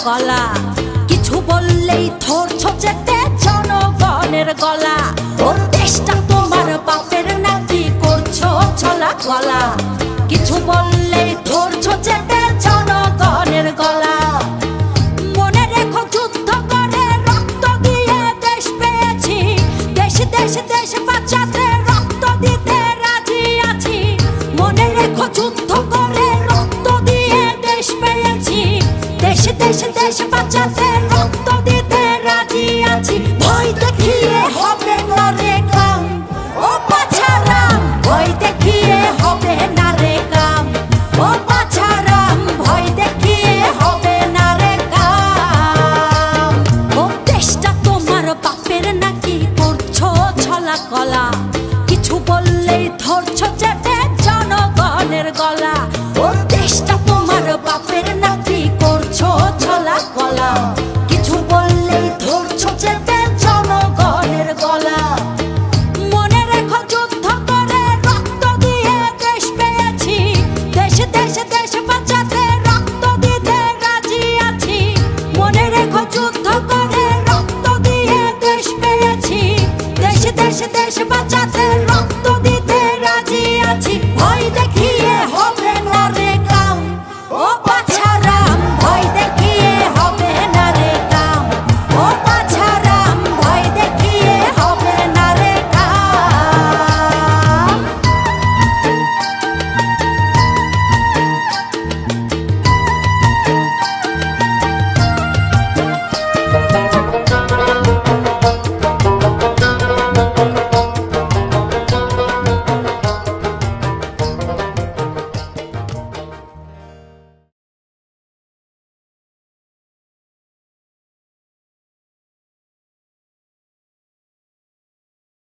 গলা, কিছু বললেই ধরছো যেতে জনগণের গলা। ও দেশটা তোমার বাপের নাকি করছো ছলা গলা, কিছু বললেই ধরছো যেতে জনগণের গলা। মনে রেখো যুদ্ধ করে রক্ত দিয়ে দেশ পেয়েছি, দেশ দেশ দেশ বাঁচাতে রক্ত দিতে রাজি আছি। মনে রেখো যুদ্ধ করে রক্ত দিয়ে দেশ পেয়েছি, দেশ দেশ দেশ বাঁচাতে রক্ত দিতে রাজি আছি।